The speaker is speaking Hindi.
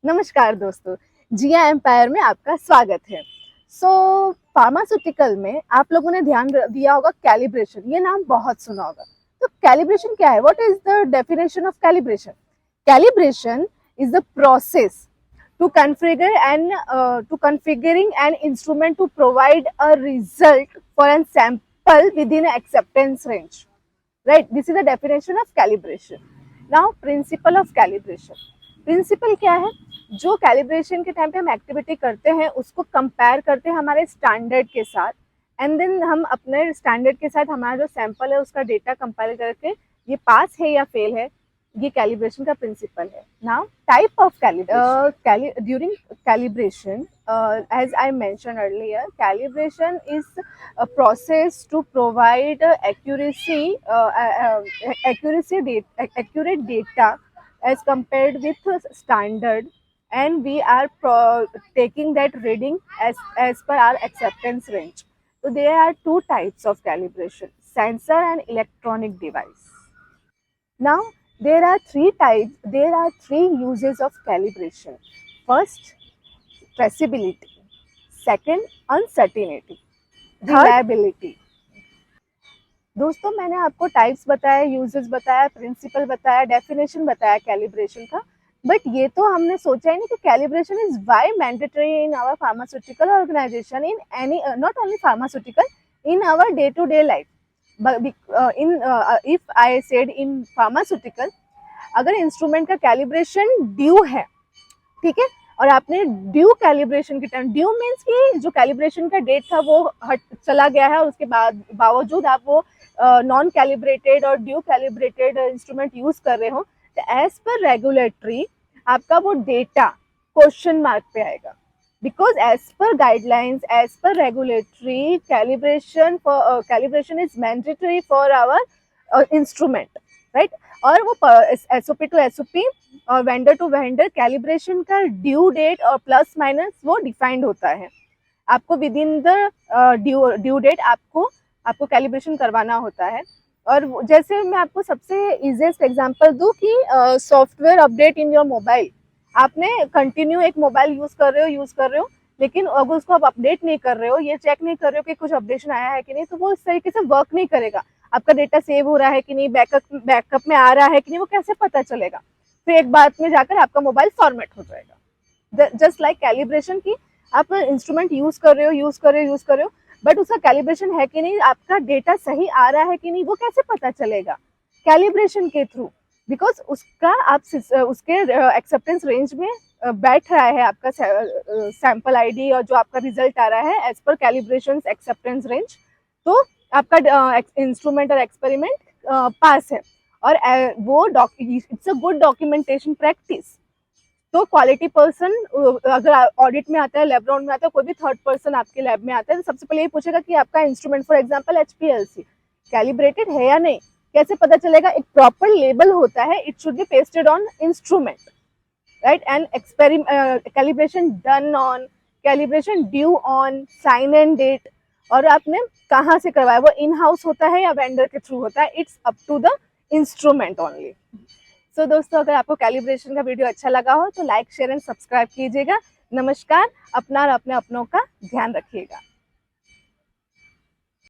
नमस्कार दोस्तों, जिया एम्पायर में आपका स्वागत है। फार्मास्यूटिकल में आप लोगों ने ध्यान दिया होगा कैलिब्रेशन, ये नाम बहुत सुना होगा। तो कैलिब्रेशन क्या है? What is the definition of calibration? Calibration is the process to configuring an instrument to provide a result for a sample within an acceptance range. Right? This is the definition of calibration. Now, principle of calibration. Principle क्या है? जो कैलिब्रेशन के टाइम पे हम एक्टिविटी करते हैं उसको कंपेयर करते हैं हमारे स्टैंडर्ड के साथ, एंड देन हम अपने स्टैंडर्ड के साथ हमारा जो सैंपल है उसका डेटा कंपेयर करके ये पास है या फेल है, ये कैलिब्रेशन का प्रिंसिपल है। Now type of calibration during calibration, as I mentioned earlier, calibration is a process to provide accurate data as compared with standard, and we are taking that reading as per our acceptance range. So there are two types of calibration: sensor and electronic device. Now there are three uses of calibration. First, traceability. Second, uncertainty. Reliability. दोस्तों, मैंने आपको टाइप्स बताया, यूजेस बताया, प्रिंसिपल बताया, डेफिनेशन बताया कैलिब्रेशन का, बट ये तो हमने सोचा ही नहीं कि calibration is why mandatory in our pharmaceutical organization, in any, not only pharmaceutical, in our day to day life. If I said in pharmaceutical, अगर इंस्ट्रूमेंट का कैलिब्रेशन ड्यू है, ठीक है, और आपने ड्यू कैलिब्रेशन के टाइम, ड्यू मीन्स कि जो कैलिब्रेशन का डेट था वो चला गया है और उसके बावजूद आप वो नॉन कैलिब्रेटेड और ड्यू कैलिब्रेटेड इंस्ट्रूमेंट यूज कर रहे हो, तो एज पर रेगुलेटरी आपका वो डेटा क्वेश्चन मार्क पे आएगा, because as per guidelines, as per regulatory, calibration is mandatory for our instrument, right. और वो एसओपी टू एसओपी और वेंडर टू वेंडर कैलिब्रेशन का ड्यू डेट और प्लस माइनस वो डिफाइंड होता है। आपको within the due date आपको कैलिब्रेशन करवाना होता है। और जैसे मैं आपको सबसे इजीएस्ट एग्जांपल दूं कि software update in your mobile, आपने कंटिन्यू एक मोबाइल यूज कर रहे हो, लेकिन अगर उसको आप अपडेट नहीं कर रहे हो, ये चेक नहीं कर रहे हो कि कुछ अपडेशन आया है कि नहीं, तो वो इस तरीके से वर्क नहीं करेगा। आपका डेटा सेव हो रहा है कि नहीं, बैकअप में आ रहा है कि नहीं, वो कैसे पता चलेगा? फिर एक बात में जाकर आपका मोबाइल फॉर्मेट हो जाएगा। जस्ट लाइक कैलिब्रेशन की, आप इंस्ट्रूमेंट यूज कर रहे हो, बट उसका कैलिब्रेशन है कि नहीं, आपका डेटा सही आ रहा है कि नहीं, वो कैसे पता चलेगा? कैलिब्रेशन के थ्रू, बिकॉज उसके एक्सेप्टेंस रेंज में बैठ रहा है आपका सैंपल आईडी और जो आपका रिजल्ट आ रहा है as per calibration acceptance range, तो आपका इंस्ट्रूमेंट और एक्सपेरिमेंट पास है। और वो it's a good documentation practice. तो क्वालिटी पर्सन अगर ऑडिट में आता है, लैब राउंड में आता है, कोई भी थर्ड पर्सन आपके लैब में आता है, तो सबसे पहले ये पूछेगा कि आपका instrument, for example HPLC, calibrated है या नहीं। कैसे पता चलेगा? एक प्रॉपर लेबल होता है, it should be pasted on instrument, right, and calibration done on, calibration due on, sign and date, और आपने कहाँ से करवाया, वो इन हाउस होता है या वेंडर के थ्रू होता है, it's up to the instrument only. So दोस्तों, अगर आपको कैलिब्रेशन का वीडियो अच्छा लगा हो तो लाइक, शेयर एंड सब्सक्राइब कीजिएगा। नमस्कार। अपना और अपने अपनों का ध्यान रखिएगा।